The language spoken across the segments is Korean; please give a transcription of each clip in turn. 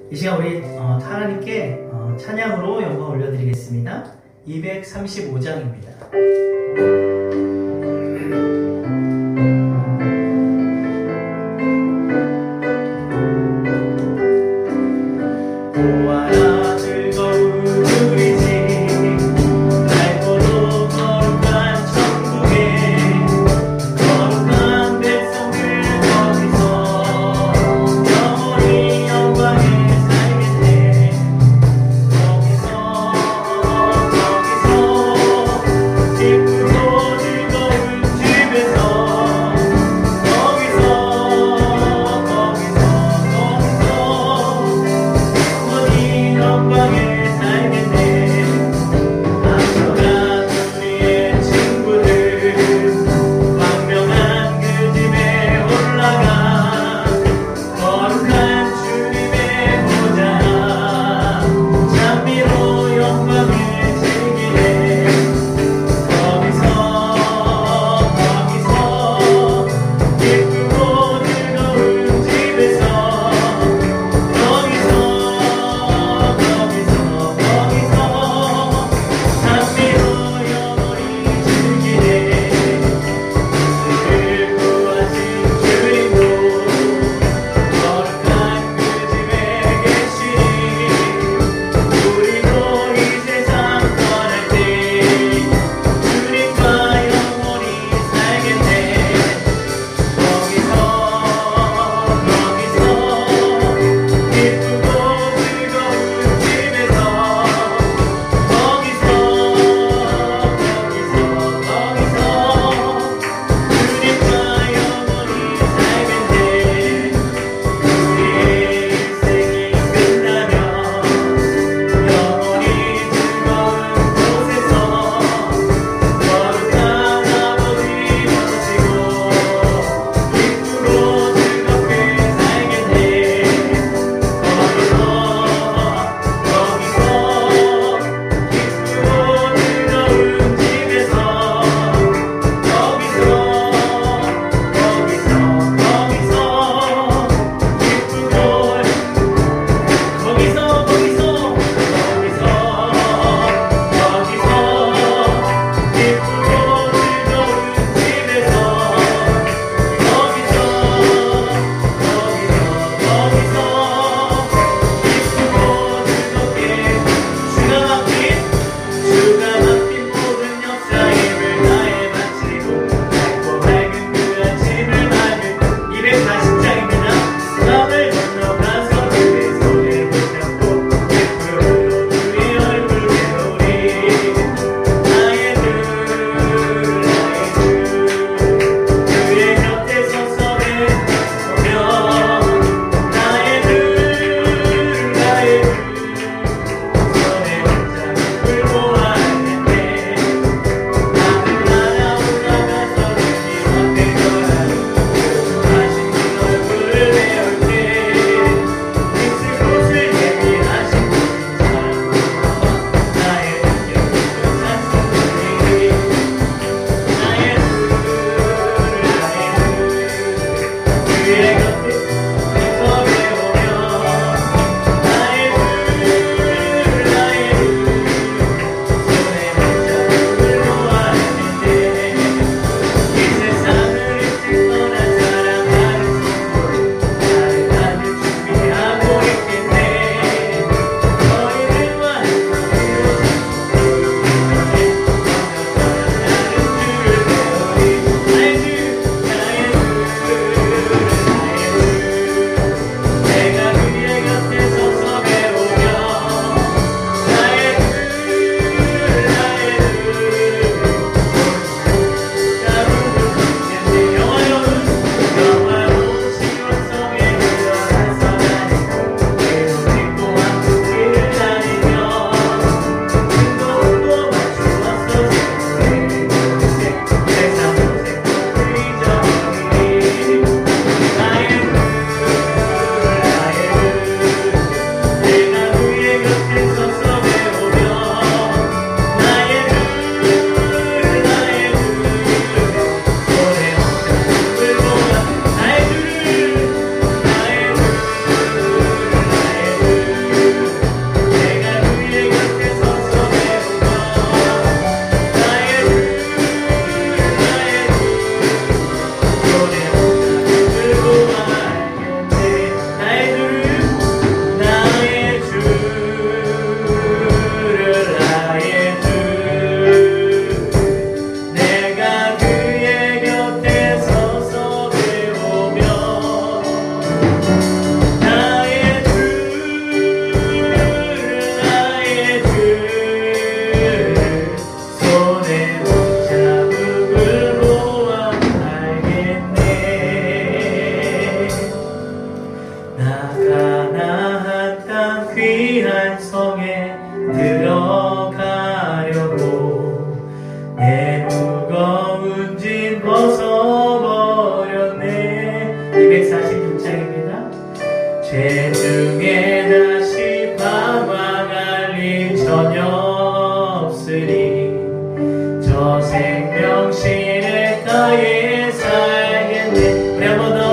이 시간 우리 하나님께 찬양으로 영광 올려드리겠습니다. 235장입니다. 보아라 즐거운 우리 집 밝고도 거룩한 천국에 거룩한 백성들 거기서 영원히 영광에 살겠네. 거기서 기쁘고 가나안 땅 귀한 성에 들어가려고 내 무거운 짐 벗어버렸네. 246장입니다. 죄 중에 다시 방황할 일 전혀 없으니 저 생명실에 가에 살겠네. 우리 한 번 더.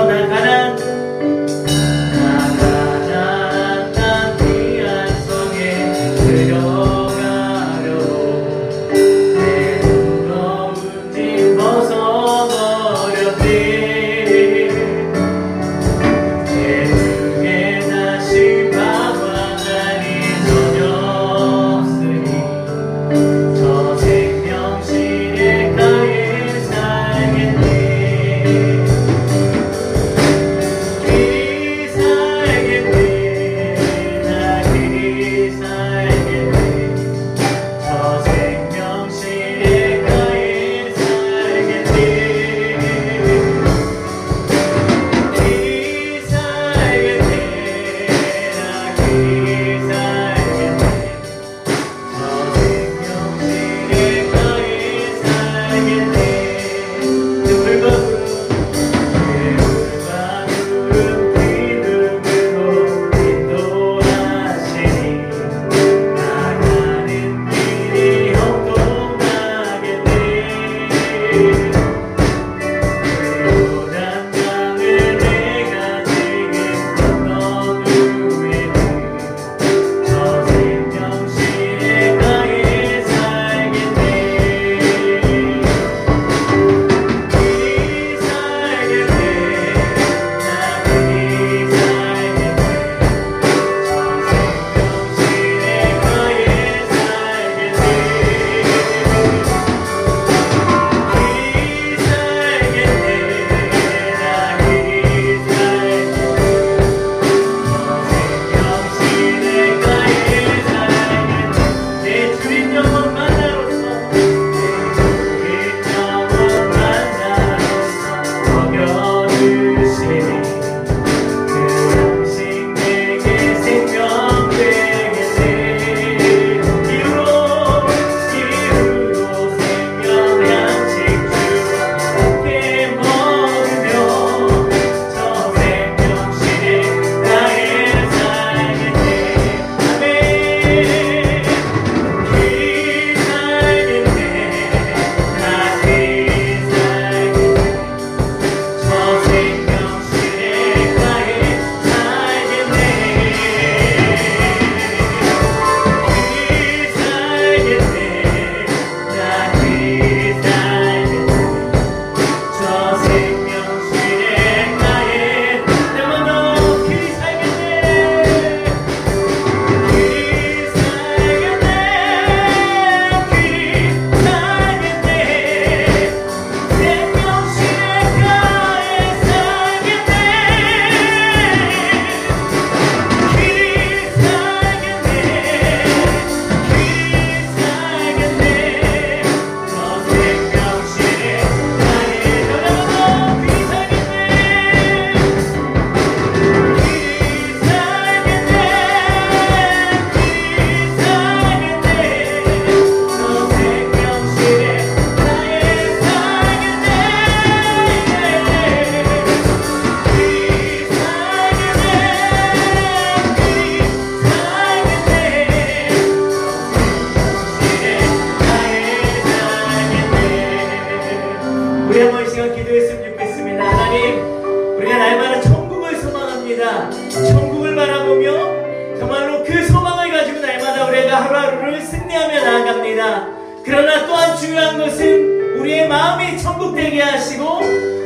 천국을 바라보며 정말로 그 소망을 가지고 날마다 우리가 하루하루를 승리하며 나아갑니다. 그러나 또한 중요한 것은 우리의 마음이 천국 되게 하시고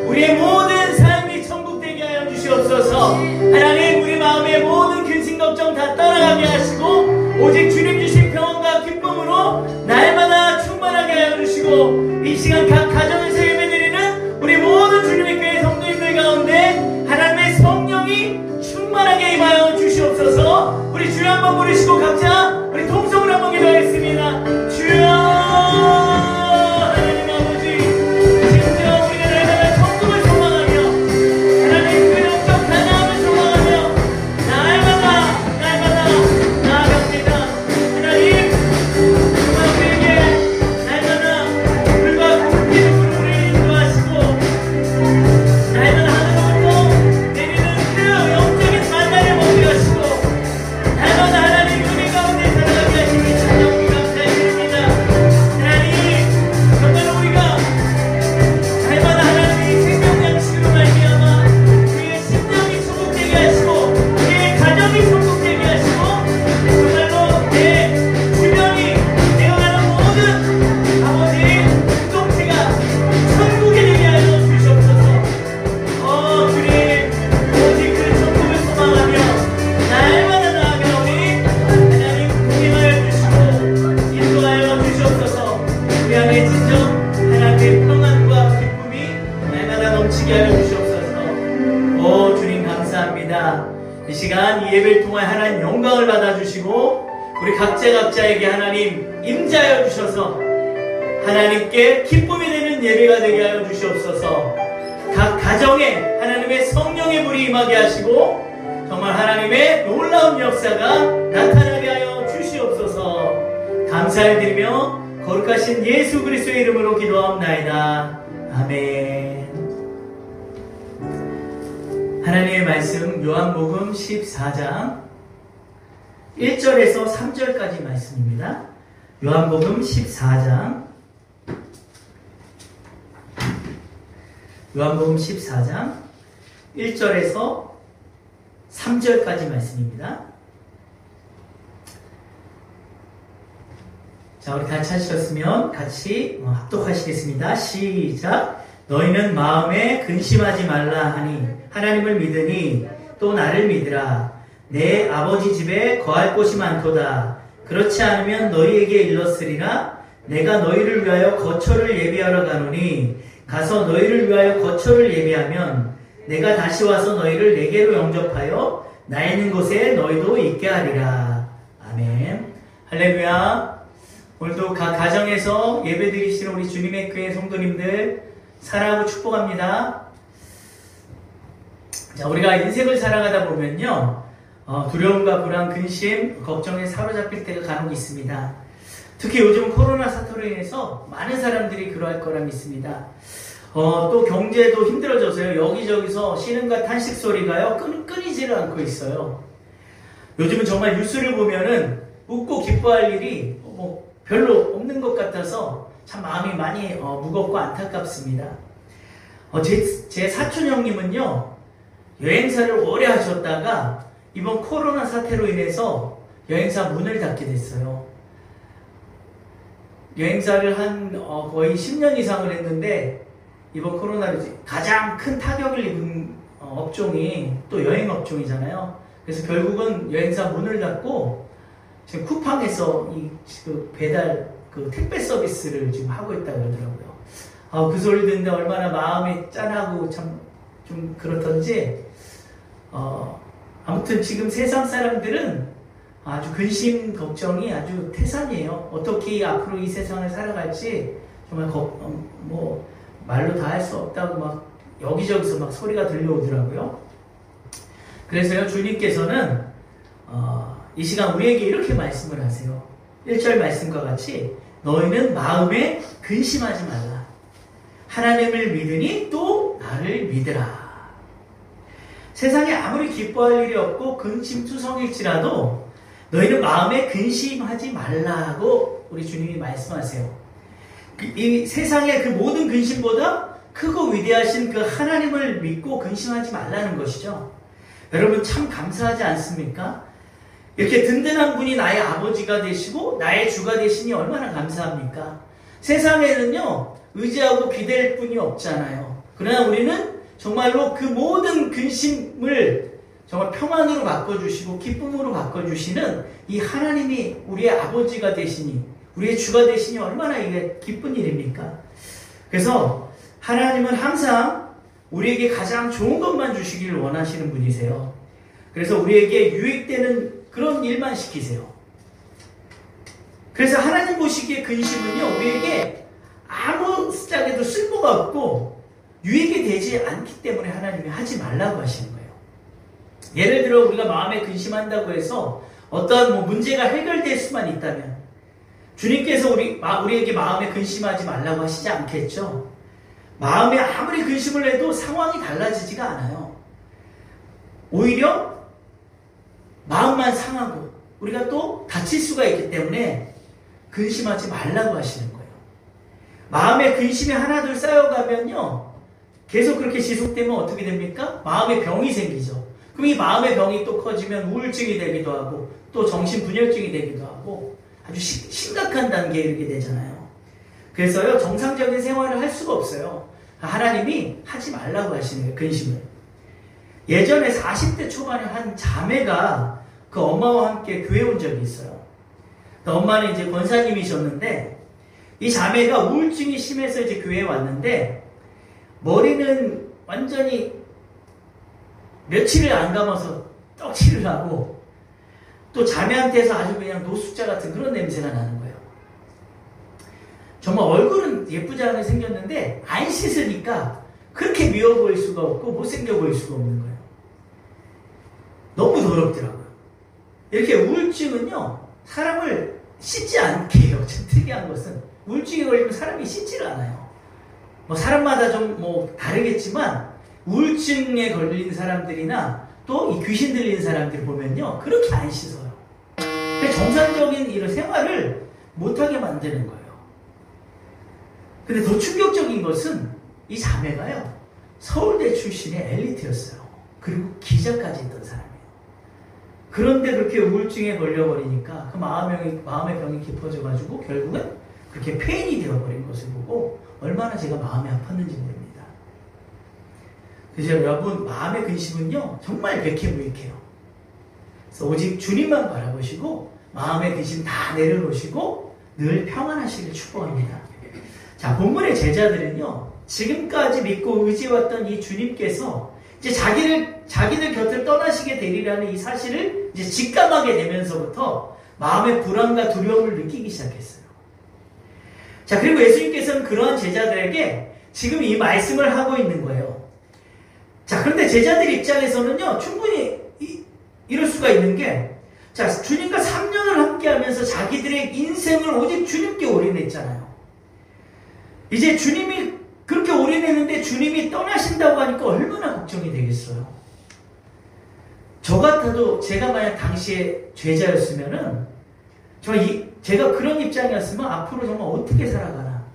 우리의 모든 삶이 천국 되게 하여 주시옵소서. 하나님, 우리 마음의 모든 근심 걱정 다 떠나가게 하시고 오직 주님 주신 평안과 기쁨으로 날마다 충만하게 하여 주시고 이 시간 각 가정에서 예배드리는 우리 모든 주님의 교회 성도님들 가운데 하나님의 성령이 충만하게 임하여 주시옵소서. 우리 주여 한번 부르시고 각자 우리 통성으로 한번 기도하겠습니다. 주여 또한 이 예배를 통해 하나님 영광을 받아주시고 우리 각자에게 하나님 임자여 주셔서 하나님께 기쁨이 되는 예배가 되게 하여 주시옵소서. 각 가정에 하나님의 성령의 불이 임하게 하시고 정말 하나님의 놀라운 역사가 나타나게 하여 주시옵소서. 감사드리며 거룩하신 예수 그리스도의 이름으로 기도하옵나이다. 아멘. 하나님의 말씀 요한복음 14장 1절에서 3절까지 말씀입니다. 요한복음 14장 1절에서 3절까지 말씀입니다. 자, 우리 같이 하셨으면 같이 합독하시겠습니다. 시작. 너희는 마음에 근심하지 말라 하니 하나님을 믿으니 또 나를 믿으라. 내 아버지 집에 거할 곳이 많도다. 그렇지 않으면 너희에게 일렀으리라. 내가 너희를 위하여 거처를 예비하러 가노니 가서 너희를 위하여 거처를 예비하면 내가 다시 와서 너희를 내게로 영접하여 나 있는 곳에 너희도 있게 하리라. 아멘. 할렐루야. 오늘도 각 가정에서 예배드리시는 우리 주님의 교회 성도님들 사랑하고 축복합니다. 자, 우리가 인생을 살아가다 보면요, 두려움과 불안, 근심, 걱정에 사로잡힐 때가 간혹 있습니다. 특히 요즘 코로나 사태로 인해서 많은 사람들이 그러할 거라 믿습니다. 또 경제도 힘들어져서요, 여기저기서 신음과 탄식 소리가요, 끊이지를 않고 있어요. 요즘은 정말 뉴스를 보면은 웃고 기뻐할 일이 별로 없는 것 같아서 참 마음이 많이 무겁고 안타깝습니다. 제 사촌 형님은요, 여행사를 오래 하셨다가 이번 코로나 사태로 인해서 여행사 문을 닫게 됐어요. 여행사를 거의 10년 이상을 했는데 이번 코로나로 가장 큰 타격을 입은 업종이 또 여행 업종이잖아요. 그래서 결국은 여행사 문을 닫고 지금 쿠팡에서 배달 택배 서비스를 지금 하고 있다고 그러더라고요. 그 소리 듣는데 얼마나 마음이 짠하고 참 좀 그렇던지, 아무튼 지금 세상 사람들은 아주 근심 걱정이 아주 태산이에요. 어떻게 앞으로 이 세상을 살아갈지 정말 말로 다 할 수 없다고 막 여기저기서 막 소리가 들려오더라고요. 그래서요, 주님께서는 이 시간 우리에게 이렇게 말씀을 하세요. 1절 말씀과 같이 너희는 마음에 근심하지 말라. 하나님을 믿으니 또 나를 믿으라. 세상에 아무리 기뻐할 일이 없고 근심투성일지라도 너희는 마음에 근심하지 말라고 우리 주님이 말씀하세요. 이 세상의 그 모든 근심보다 크고 위대하신 그 하나님을 믿고 근심하지 말라는 것이죠. 여러분 참 감사하지 않습니까? 이렇게 든든한 분이 나의 아버지가 되시고 나의 주가 되시니 얼마나 감사합니까? 세상에는요, 의지하고 기댈 분이 없잖아요. 그러나 우리는 정말로 그 모든 근심을 정말 평안으로 바꿔주시고 기쁨으로 바꿔주시는 이 하나님이 우리의 아버지가 되시니, 우리의 주가 되시니 얼마나 이게 기쁜 일입니까? 그래서 하나님은 항상 우리에게 가장 좋은 것만 주시기를 원하시는 분이세요. 그래서 우리에게 유익되는 그런 일만 시키세요. 그래서 하나님 보시기에 근심은요, 우리에게 아무 짝에도 쓸모가 없고 유익이 되지 않기 때문에 하나님이 하지 말라고 하시는 거예요. 예를 들어 우리가 마음에 근심한다고 해서 어떠한 문제가 해결될 수만 있다면 주님께서 우리에게 마음에 근심하지 말라고 하시지 않겠죠. 마음에 아무리 근심을 해도 상황이 달라지지가 않아요. 오히려 마음만 상하고 우리가 또 다칠 수가 있기 때문에 근심하지 말라고 하시는 거예요. 마음에 근심이 하나둘 쌓여가면요, 계속 그렇게 지속되면 어떻게 됩니까? 마음에 병이 생기죠. 그럼 이 마음의 병이 또 커지면 우울증이 되기도 하고 또 정신분열증이 되기도 하고 아주 심각한 단계에 이르게 되잖아요. 그래서요, 정상적인 생활을 할 수가 없어요. 하나님이 하지 말라고 하시는 거예요, 근심을. 예전에 40대 초반에 한 자매가 그 엄마와 함께 교회 온 적이 있어요. 엄마는 이제 권사님이셨는데 이 자매가 우울증이 심해서 이제 교회에 왔는데 머리는 완전히 며칠을 안 감아서 떡칠을 하고 또 자매한테서 아주 그냥 노숙자 같은 그런 냄새가 나는 거예요. 정말 얼굴은 예쁘지 않게 생겼는데 안 씻으니까 그렇게 미워 보일 수가 없고 못생겨 보일 수가 없는 거예요. 너무 더럽더라고요. 이렇게 우울증은요, 사람을 씻지 않게 해요. 참 특이한 것은 우울증에 걸리면 사람이 씻지를 않아요. 뭐 사람마다 좀 뭐 다르겠지만 우울증에 걸린 사람들이나 또 이 귀신 들린 사람들 보면요, 그렇게 안 씻어요. 정상적인 이런 생활을 못하게 만드는 거예요. 근데 더 충격적인 것은 이 자매가요, 서울대 출신의 엘리트였어요. 그리고 기자까지 했던 사람이에요. 그런데 그렇게 우울증에 걸려버리니까 그 마음의 병이 깊어져가지고 결국은 그렇게 폐인이 되어버린 것을 보고 얼마나 제가 마음이 아팠는지 모릅니다. 그래서 여러분, 마음의 근심은요, 정말 백해무익해요. 그래서 오직 주님만 바라보시고 마음의 근심 다 내려놓으시고 늘 평안하시길 축복합니다. 자, 본문의 제자들은요, 지금까지 믿고 의지해왔던 이 주님께서 이제 자기들 곁을 떠나시게 되리라는 이 사실을 이제 직감하게 되면서부터 마음의 불안과 두려움을 느끼기 시작했어요. 자, 그리고 예수님께서는 그러한 제자들에게 지금 이 말씀을 하고 있는 거예요. 자, 그런데 제자들 입장에서는요, 충분히 이럴 수가 있는 게, 자, 주님과 3년을 함께 하면서 자기들의 인생을 오직 주님께 올인했잖아요. 이제 주님이 그렇게 올인했는데 주님이 떠나신다고 하니까 얼마나 걱정이 되겠어요. 저 같아도 제가 만약 당시에 제자였으면은 제가 그런 입장이었으면 앞으로 정말 어떻게 살아가나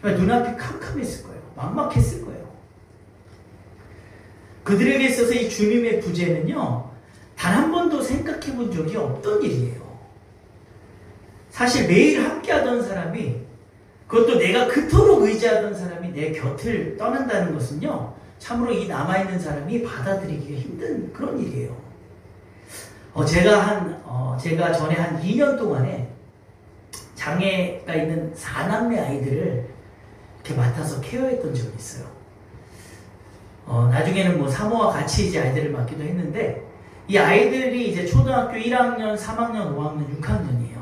정말 눈앞이 캄캄했을 거예요. 막막했을 거예요. 그들에게 있어서 이 주님의 부재는요, 단 한 번도 생각해 본 적이 없던 일이에요. 사실 매일 함께 하던 사람이, 그것도 내가 그토록 의지하던 사람이 내 곁을 떠난다는 것은요, 참으로 이 남아있는 사람이 받아들이기가 힘든 그런 일이에요. 제가 전에 한 2년 동안에 장애가 있는 4남매 아이들을 이렇게 맡아서 케어했던 적이 있어요. 나중에는 뭐 사모와 같이 이제 아이들을 맡기도 했는데, 이 아이들이 이제 초등학교 1학년, 3학년, 5학년, 6학년이에요.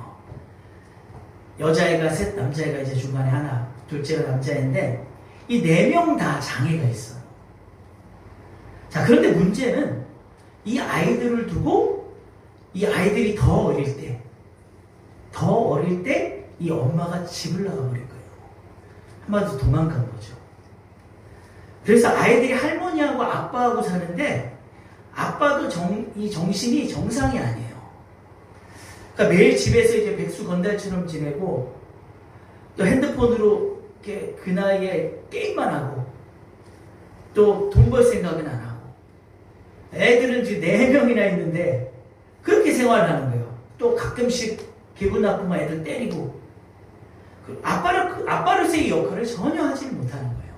여자애가 셋, 남자애가 이제 중간에 하나, 둘째가 남자애인데, 이 4명 다 장애가 있어요. 자, 그런데 문제는 이 아이들을 두고 이 아이들이 더 어릴 때 이 엄마가 집을 나가버린 거예요. 한마디로 도망간 거죠. 그래서 아이들이 할머니하고 아빠하고 사는데 아빠도 이 정신이 정상이 아니에요. 그러니까 매일 집에서 이제 백수 건달처럼 지내고 또 핸드폰으로 이렇게 그 나이에 게임만 하고 또 돈 벌 생각은 안 하고 애들은 지금 4명이나 있는데 그렇게 생활하는 거예요. 또 가끔씩 기분 나쁘면 애들 때리고 아빠로서의 역할을 전혀 하지 못하는 거예요.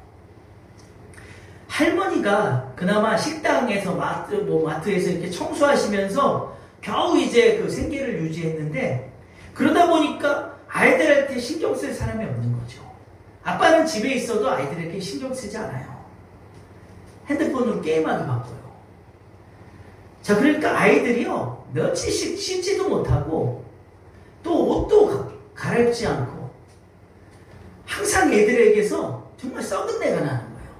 할머니가 그나마 식당에서 마트에서 이렇게 청소하시면서 겨우 이제 그 생계를 유지했는데, 그러다 보니까 아이들한테 신경 쓸 사람이 없는 거죠. 아빠는 집에 있어도 아이들에게 신경 쓰지 않아요. 핸드폰으로 게임하기 바빠요. 자, 그러니까 아이들이요, 며칠씩 씻지도 못하고 또 옷도 갈아입지 않고 항상 애들에게서 정말 썩은 내가 나는 거예요.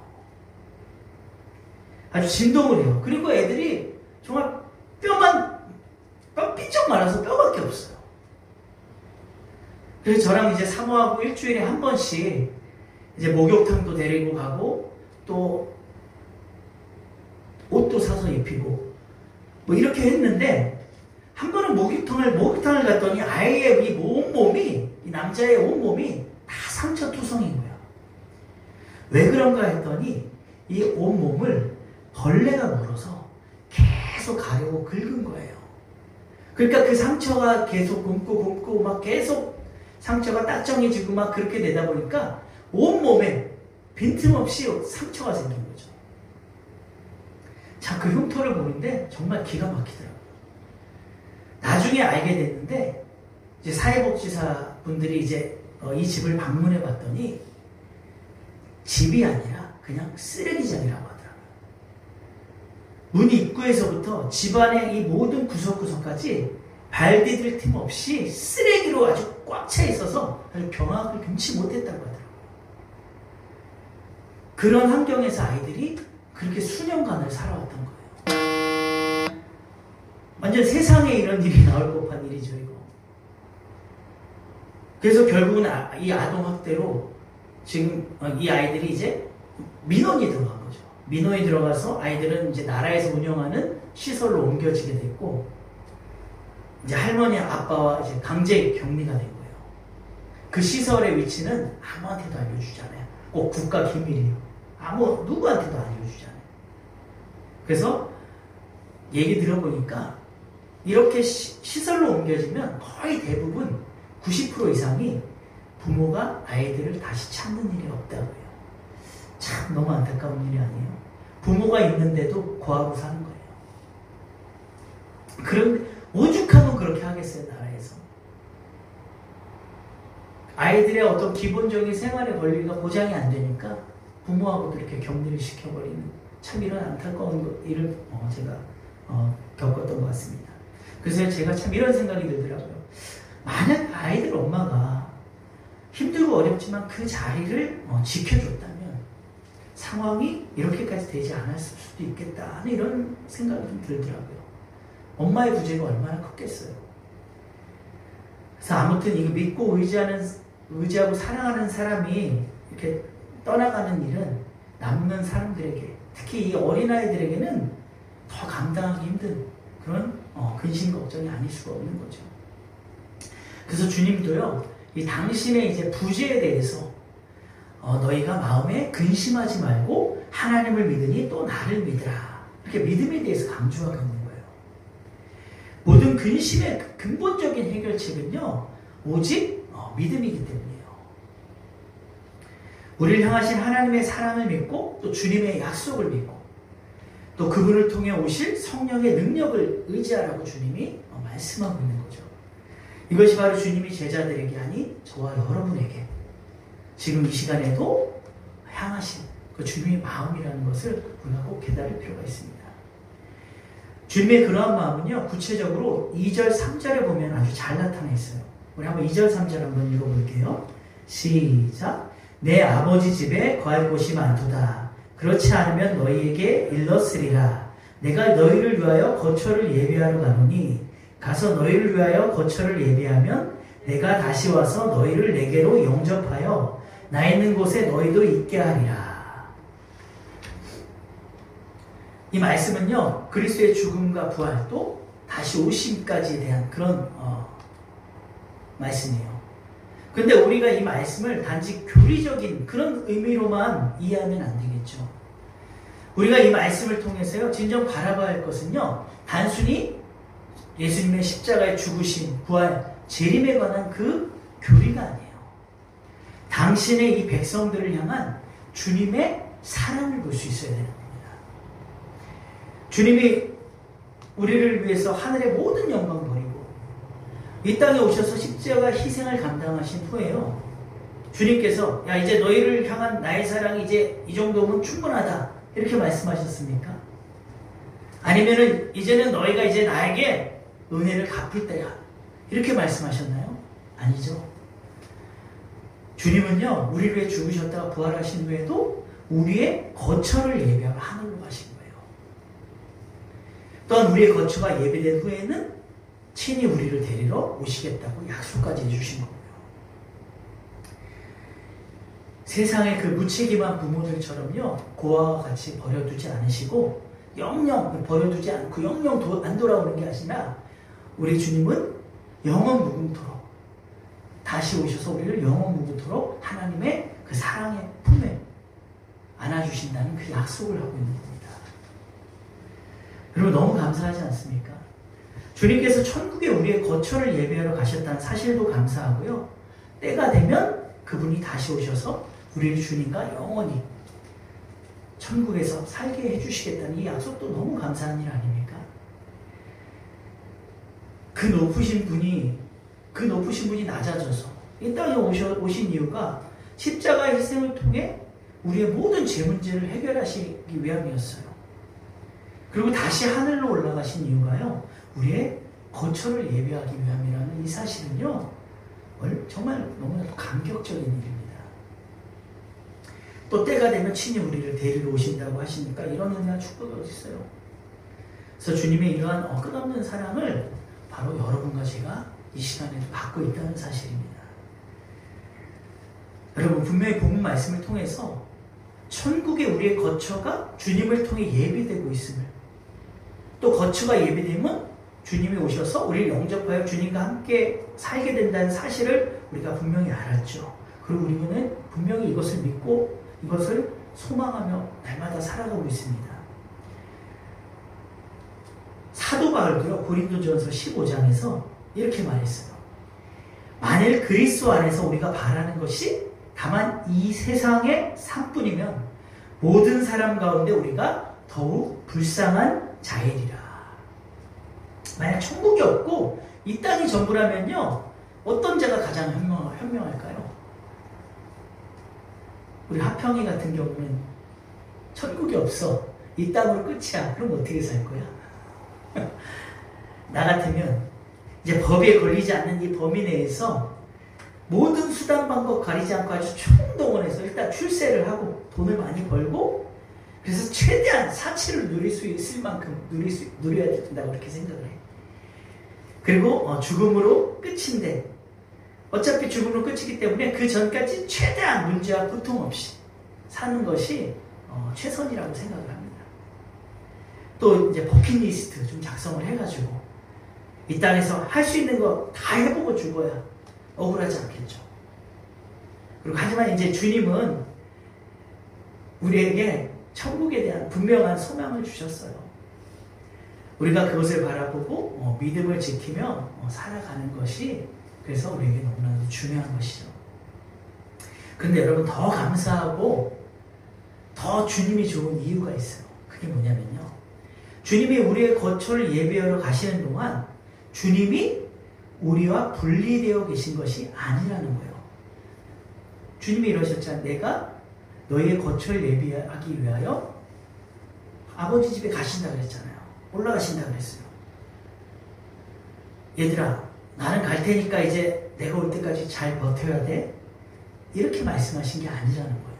아주 진동을 해요. 그리고 애들이 정말 뼈 삐쩍 말라서 뼈밖에 없어요. 그래서 저랑 이제 사모하고 일주일에 한 번씩 이제 목욕탕도 데리고 가고 또 옷도 사서 입히고 뭐 이렇게 했는데, 한 번은 목욕탕을 갔더니 아이의 이 온몸이, 이 남자의 온몸이 다 상처투성인 거야. 왜 그런가 했더니 이 온몸을 벌레가 물어서 계속 가려고 긁은 거예요. 그러니까 그 상처가 계속 굶고 막 계속 상처가 딱정해지고 막 그렇게 되다 보니까 온몸에 빈틈없이 상처가 생긴 거죠. 자, 그 흉터를 보는데 정말 기가 막히더라고요. 나중에 알게 됐는데, 이제 사회복지사 분들이 이제 이 집을 방문해 봤더니 집이 아니라 그냥 쓰레기장이라고 하더라고요. 문 입구에서부터 집안의 이 모든 구석구석까지 발 디딜 틈 없이 쓰레기로 아주 꽉 차 있어서 아주 경악을 금치 못했다고 하더라고요. 그런 환경에서 아이들이 그렇게 수년간을 살아왔던 거예요. 완전 세상에 이런 일이 나올 법한 일이죠, 이거. 그래서 결국은 이 아동학대로 지금 이 아이들이 이제 민원이 들어간 거죠. 민원이 들어가서 아이들은 이제 나라에서 운영하는 시설로 옮겨지게 됐고, 이제 할머니, 아빠와 이제 강제 격리가 된 거예요. 그 시설의 위치는 아무한테도 알려주지 않아요. 꼭 국가 기밀이에요. 누구한테도 알려주지 않아요. 그래서 얘기 들어보니까 이렇게 시설로 옮겨지면 거의 대부분 90% 이상이 부모가 아이들을 다시 찾는 일이 없다고 해요. 참 너무 안타까운 일이 아니에요. 부모가 있는데도 고아로 사는 거예요. 그런 오죽하면 그렇게 하겠어요, 나라에서. 아이들의 어떤 기본적인 생활의 권리가 보장이 안 되니까 부모하고도 이렇게 격리를 시켜버리는 참 이런 안타까운 일을 제가 겪었던 것 같습니다. 그래서 제가 참 이런 생각이 들더라고요. 만약 아이들 엄마가 힘들고 어렵지만 그 자리를 지켜줬다면 상황이 이렇게까지 되지 않았을 수도 있겠다 하는 이런 생각이 좀 들더라고요. 엄마의 부재가 얼마나 컸겠어요. 그래서 아무튼 이거 믿고 의지하고 사랑하는 사람이 이렇게 떠나가는 일은 남는 사람들에게, 특히 이 어린아이들에게는 더 감당하기 힘든 그런 근심 걱정이 아닐 수가 없는 거죠. 그래서 주님도요, 이 당신의 이제 부재에 대해서 너희가 마음에 근심하지 말고 하나님을 믿으니 또 나를 믿으라. 이렇게 믿음에 대해서 강조하고 있는 거예요. 모든 근심의 근본적인 해결책은요, 오직 믿음이기 때문이에요. 우리를 향하신 하나님의 사랑을 믿고 또 주님의 약속을 믿고 또 그분을 통해 오실 성령의 능력을 의지하라고 주님이 말씀하고 있는 거죠. 이것이 바로 주님이 제자들에게 아니 저와 여러분에게 지금 이 시간에도 향하신 그 주님의 마음이라는 것을 우리가 꼭 깨달을 필요가 있습니다. 주님의 그러한 마음은요, 구체적으로 2절, 3절에 보면 아주 잘 나타나 있어요. 우리 한번 2절, 3절 한번 읽어볼게요. 시작. 내 아버지 집에 거할 곳이 많도다. 그렇지 않으면 너희에게 일렀으리라. 내가 너희를 위하여 거처를 예비하러 가노니 가서 너희를 위하여 거처를 예비하면 내가 다시 와서 너희를 내게로 영접하여 나 있는 곳에 너희도 있게 하리라. 이 말씀은요, 그리스도의 죽음과 부활 또 다시 오심까지에 대한 그런 말씀이에요. 근데 우리가 이 말씀을 단지 교리적인 그런 의미로만 이해하면 안 되겠죠. 우리가 이 말씀을 통해서요, 진정 바라봐야 할 것은요, 단순히 예수님의 십자가의 죽으심, 부활, 재림에 관한 그 교리가 아니에요. 당신의 이 백성들을 향한 주님의 사랑을 볼 수 있어야 되는 겁니다. 주님이 우리를 위해서 하늘의 모든 영광 버리고 이 땅에 오셔서 십자가 희생을 감당하신 후에요, 주님께서 야 이제 너희를 향한 나의 사랑이 이제 이 정도면 충분하다 이렇게 말씀하셨습니까? 아니면은 이제는 너희가 이제 나에게 은혜를 갚을 때야 이렇게 말씀하셨나요? 아니죠. 주님은요, 우리를 위해 죽으셨다가 부활하신 후에도 우리의 거처를 예비하러 하늘로 가신 거예요. 또한 우리의 거처가 예비된 후에는 친히 우리를 데리러 오시겠다고 약속까지 해주신 거예요. 세상의 그 무책임한 부모들처럼요, 고아와 같이 버려두지 않으시고 영영 버려두지 않고 영영 안 돌아오는 게 아니라 우리 주님은 영원 무궁토록 다시 오셔서 우리를 영원 무궁토록 하나님의 그 사랑의 품에 안아주신다는 그 약속을 하고 있는 겁니다. 여러분 너무 감사하지 않습니까? 주님께서 천국에 우리의 거처를 예비하러 가셨다는 사실도 감사하고요, 때가 되면 그분이 다시 오셔서 우리를 주님과 영원히 천국에서 살게 해주시겠다는 이 약속도 너무 감사한 일 아닙니까? 그 높으신 분이 낮아져서 이 땅에 오신 이유가 십자가의 희생을 통해 우리의 모든 죄 문제를 해결하시기 위함이었어요. 그리고 다시 하늘로 올라가신 이유가요, 우리의 거처를 예비하기 위함이라는 이 사실은요, 정말 너무나도 감격적인 일입니다. 또 때가 되면 친히 우리를 데리러 오신다고 하시니까 이런 은혜와 축복이 어디 있어요? 그래서 주님의 이러한 끝없는 사랑을 바로 여러분과 제가 이 시간에도 받고 있다는 사실입니다. 여러분, 분명히 본문 말씀을 통해서 천국의 우리의 거처가 주님을 통해 예비되고 있음을, 또 거처가 예비되면 주님이 오셔서 우리를 영접하여 주님과 함께 살게 된다는 사실을 우리가 분명히 알았죠. 그리고 우리는 분명히 이것을 믿고 이것을 소망하며 날마다 살아가고 있습니다. 사도 바울도요, 고린도전서 15장에서 이렇게 말했어요. 만일 그리스도 안에서 우리가 바라는 것이 다만 이 세상의 삶뿐이면 모든 사람 가운데 우리가 더욱 불쌍한 자이리라. 만약 천국이 없고 이 땅이 전부라면요, 어떤 자가 가장 현명할까요? 우리 하평이 같은 경우는 천국이 없어, 이 땅으로 끝이야. 그럼 어떻게 살 거야? 나 같으면 이제 법에 걸리지 않는 이 범위 내에서 모든 수단 방법 가리지 않고 아주 총동원해서 일단 출세를 하고 돈을 많이 벌고, 그래서 최대한 사치를 누릴 수 있을 만큼 누려야 된다고 그렇게 생각을 해. 그리고 죽음으로 끝인데, 어차피 죽음으로 끝이기 때문에 그 전까지 최대한 문제와 고통 없이 사는 것이 최선이라고 생각을 합니다. 또 이제 버킷리스트 좀 작성을 해가지고 이 땅에서 할 수 있는 거 다 해보고 죽어야 억울하지 않겠죠. 그리고 하지만 이제 주님은 우리에게 천국에 대한 분명한 소망을 주셨어요. 우리가 그것을 바라보고 믿음을 지키며 살아가는 것이, 그래서 우리에게 너무나도 중요한 것이죠. 그런데 여러분, 더 감사하고 더 주님이 좋은 이유가 있어요. 그게 뭐냐면요, 주님이 우리의 거처를 예비하러 가시는 동안 주님이 우리와 분리되어 계신 것이 아니라는 거예요. 주님이 이러셨잖아요. 내가 너희의 거처를 예비하기 위하여 아버지 집에 가신다 그랬잖아요. 올라가신다 그랬어요. 얘들아, 나는 갈 테니까 이제 내가 올 때까지 잘 버텨야 돼. 이렇게 말씀하신 게 아니라는 거예요.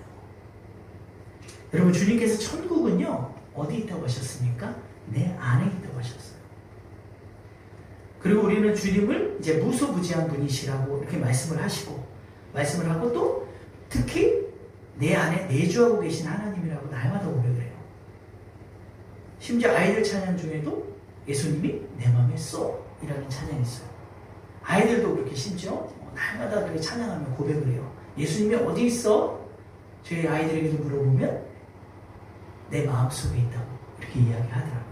여러분, 주님께서 천국은요, 어디 있다고 하셨습니까? 내 안에 있다고 하셨어요. 그리고 우리는 주님을 이제 무소부지한 분이시라고 이렇게 말씀을 하고 또 특히 내 안에 내주하고 계신 하나님이라고 날마다 고백을 해요. 심지어 아이들 찬양 중에도 예수님이 내 마음에 쏙이라는 찬양이 있어요. 아이들도 그렇게 심지어 날마다 그렇게 찬양하며 고백을 해요. 예수님이 어디 있어? 저희 아이들에게도 물어보면 내 마음속에 있다고 이렇게 이야기하더라고요.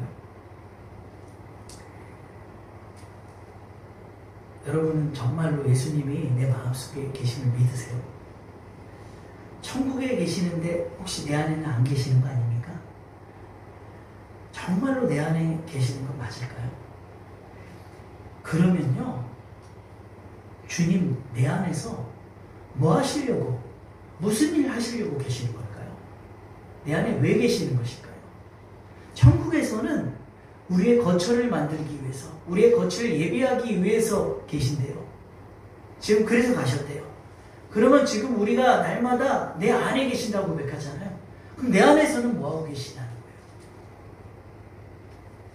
여러분은 정말로 예수님이 내 마음속에 계심을 믿으세요? 천국에 계시는데 혹시 내 안에는 안 계시는 거 아닙니까? 정말로 내 안에 계시는 건 맞을까요? 그러면요, 주님 내 안에서 뭐 하시려고, 무슨 일 하시려고 계시는 걸까요? 내 안에 왜 계시는 것일까요? 천국에서는 우리의 거처를 만들기 위해서, 우리의 거처를 예비하기 위해서 계신대요. 지금 그래서 가셨대요. 그러면 지금 우리가 날마다 내 안에 계신다고 고백하잖아요. 그럼 내 안에서는 뭐하고 계시냐는 거예요.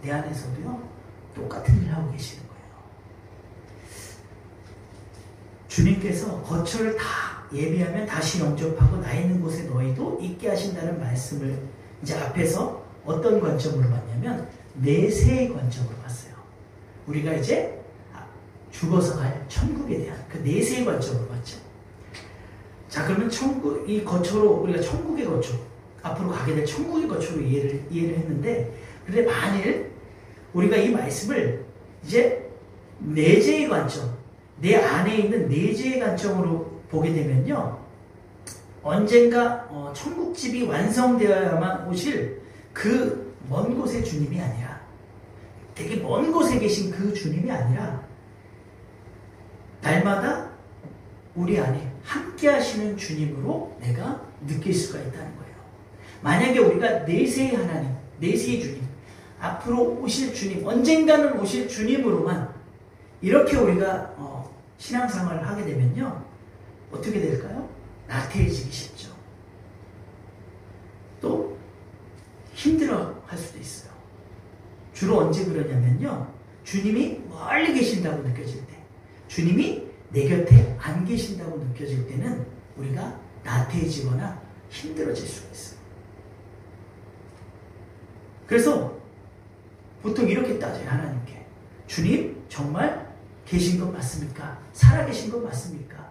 내 안에서도요, 똑같은 일을 하고 계시는 거예요. 주님께서 거처를 다 예비하면 다시 영접하고 나 있는 곳에 너희도 있게 하신다는 말씀을 이제 앞에서 어떤 관점으로 봤냐면 내세의 관점으로 봤어요. 우리가 이제 죽어서 갈 천국에 대한 그 내세의 관점으로 봤죠. 자, 그러면 천국, 이 거처로 우리가 천국의 거처, 앞으로 가게 될 천국의 거처로 이해를 했는데, 그런데 만일 우리가 이 말씀을 이제 내재의 관점, 내 안에 있는 내재의 관점으로 보게 되면요, 언젠가 천국집이 완성되어야만 오실 그 먼 곳의 주님이 아니라, 되게 먼 곳에 계신 그 주님이 아니라 날마다 우리 안에 함께 하시는 주님으로 내가 느낄 수가 있다는 거예요. 만약에 우리가 내세의 하나님, 내세의 주님, 앞으로 오실 주님, 언젠가는 오실 주님으로만 이렇게 우리가 신앙생활을 하게 되면요, 어떻게 될까요? 나태해지기 쉽죠. 또 힘들어 할 수도 있어요. 주로 언제 그러냐면요, 주님이 멀리 계신다고 느껴질 때, 주님이 내 곁에 안 계신다고 느껴질 때는 우리가 나태해지거나 힘들어질 수가 있어요. 그래서 보통 이렇게 따져요, 하나님께. 주님, 정말 계신 것 맞습니까? 살아계신 것 맞습니까?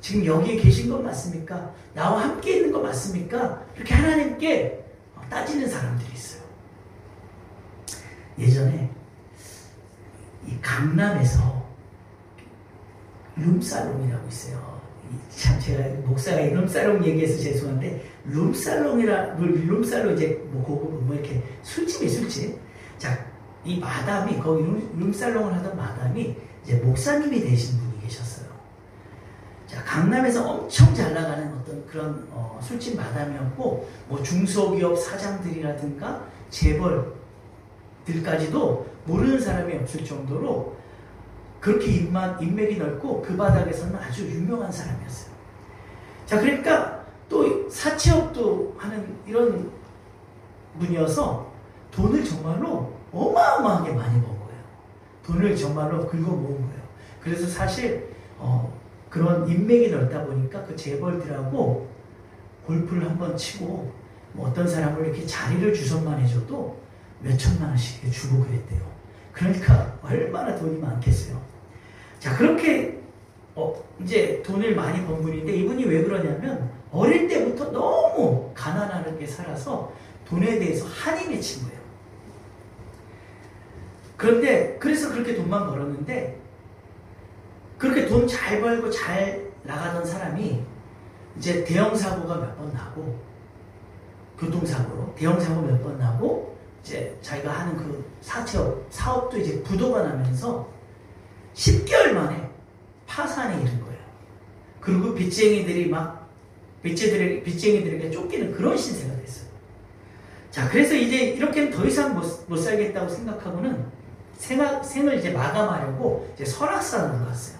지금 여기에 계신 것 맞습니까? 나와 함께 있는 것 맞습니까? 이렇게 하나님께 따지는 사람들이 있어요. 예전에 이 강남에서 룸살롱이라고 있어요. 참 제가 목사가 룸살롱 얘기해서 죄송한데, 룸살롱 이제 뭐 고급 뭐 이렇게 술집. 자, 이 마담이 거기 룸살롱을 하던 마담이 이제 목사님이 되신 분이 계셨어요. 자, 강남에서 엄청 잘 나가는 어떤 그런 술집 마담이었고, 뭐 중소기업 사장들이라든가 재벌들까지도 모르는 사람이 없을 정도로 그렇게 인맥이 넓고 그 바닥에서는 아주 유명한 사람이었어요. 자, 그러니까 또 사채업도 하는 이런 분이어서 돈을 정말로 어마어마하게 많이 번 거예요. 돈을 정말로 긁어 모은 거예요. 그래서 사실 그런 인맥이 넓다 보니까 그 재벌들하고 골프를 한번 치고 뭐 어떤 사람을 이렇게 자리를 주선만 해줘도 몇 천만 원씩 주고 그랬대요. 그러니까 얼마나 돈이 많겠어요. 자, 그렇게 이제 돈을 많이 번 분인데, 이분이 왜 그러냐면 어릴 때부터 너무 가난하게 살아서 돈에 대해서 한이 맺힌 거예요. 그런데 그래서 그렇게 돈만 벌었는데, 그렇게 돈 잘 벌고 잘 나가던 사람이 이제 대형사고가 몇 번 나고, 교통사고로 대형사고 몇 번 나고, 이제 자기가 하는 그 사업도 이제 부도가 나면서 10개월 만에 파산에 이른 거예요. 그리고 빚쟁이들에게 쫓기는 그런 신세가 됐어요. 자, 그래서 이제 이렇게는 더 이상 못 살겠다고 생각하고는 생을 이제 마감하려고 이제 설악산으로 갔어요.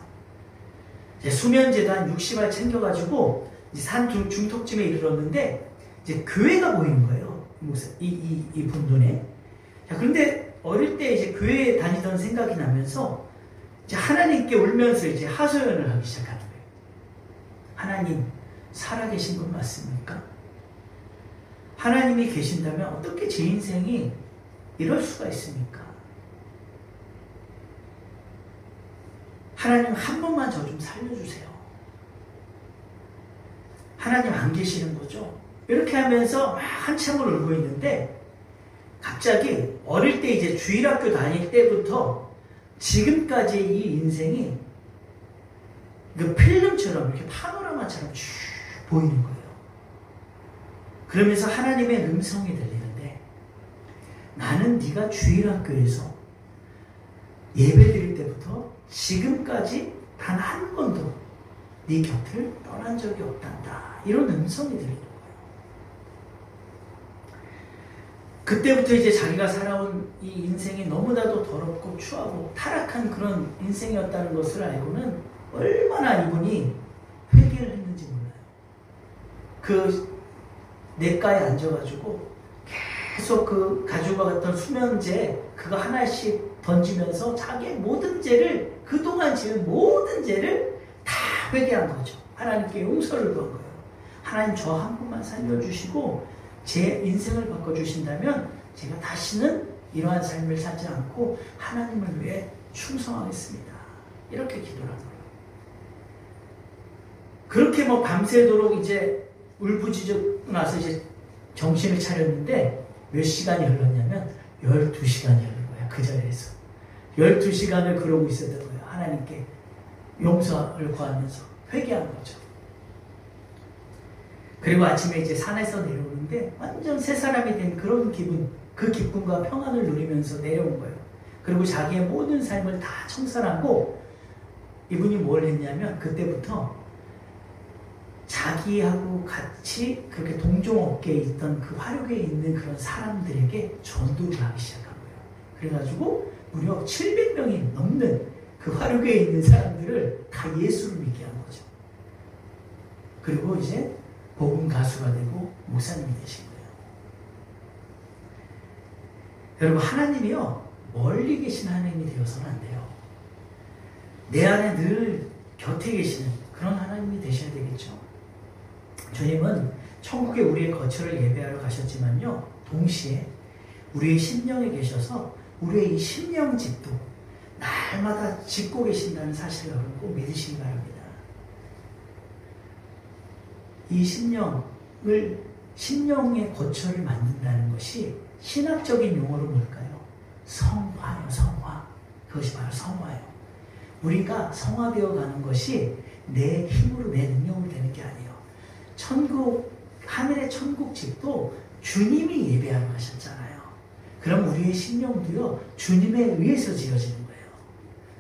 이제 수면제도 한 60알 챙겨가지고 이제 산 중턱쯤에 이르렀는데, 이제 교회가 보이는 거예요. 이분 눈에. 자, 그런데 어릴 때 이제 교회에 다니던 생각이 나면서 이제 하나님께 울면서 이제 하소연을 하기 시작하는 거예요. 하나님, 살아계신 분 맞습니까? 하나님이 계신다면 어떻게 제 인생이 이럴 수가 있습니까? 하나님, 한 번만 저 좀 살려주세요. 하나님 안 계시는 거죠? 이렇게 하면서 막 한참을 울고 있는데, 갑자기 어릴 때 이제 주일학교 다닐 때부터 지금까지 이 인생이 그 필름처럼 이렇게 파노라마처럼 쭉 보이는 거예요. 그러면서 하나님의 음성이 들리는데, 나는 네가 주일학교에서 예배드릴 때부터 지금까지 단 한 번도 네 곁을 떠난 적이 없단다. 이런 음성이 들리는 거예요. 그때부터 이제 자기가 살아온 이 인생이 너무나도 더럽고 추하고 타락한 그런 인생이었다는 것을 알고는 얼마나 이분이 회개를 했는지 몰라요. 그 냇가에 앉아가지고 계속 그 가지고 갔던 수면제 그거 하나씩 던지면서 자기의 모든 죄를, 그동안 지은 모든 죄를 다 회개한 거죠. 하나님께 용서를 구한 거예요. 하나님, 저 한 분만 살려주시고 제 인생을 바꿔주신다면 제가 다시는 이러한 삶을 살지 않고 하나님을 위해 충성하겠습니다. 이렇게 기도를 한 거예요. 그렇게 뭐 밤새도록 이제 울부짖고 나서 이제 정신을 차렸는데, 몇 시간이 흘렀냐면 12시간이 흘른 거야. 그 자리에서 12시간을 그러고 있었던 거예요. 하나님께 용서를 구하면서 회개한 거죠. 그리고 아침에 이제 산에서 내려오는데 완전 새 사람이 된 그런 기분, 그 기쁨과 평안을 누리면서 내려온 거예요. 그리고 자기의 모든 삶을 다 청산하고, 이분이 뭘 했냐면 그때부터 자기하고 같이 그렇게 동종업계에 있던 그 화력에 있는 그런 사람들에게 전도를 하기 시작한 거예요. 그래가지고 무려 700명이 넘는 그 화류계에 있는 사람들을 다 예수를 믿게 한 거죠. 그리고 이제 복음 가수가 되고 목사님이 되신 거예요. 여러분, 하나님이요, 멀리 계신 하나님이 되어서는 안 돼요. 내 안에 늘 곁에 계시는 그런 하나님이 되셔야 되겠죠. 주님은 천국에 우리의 거처를 예배하러 가셨지만요, 동시에 우리의 심령에 계셔서 우리의 이 심령집도 날마다 짓고 계신다는 사실을 여러분 꼭 믿으시기 바랍니다. 이 심령의 거처를 만든다는 것이 신학적인 용어로 뭘까요? 성화요, 성화. 그것이 바로 성화예요. 우리가 성화되어 가는 것이 내 힘으로, 내 능력으로 되는 게 아니에요. 하늘의 천국집도 주님이 예배하러 가셨잖아요. 그럼 우리의 심령도요, 주님에 의해서 지어지는 거예요.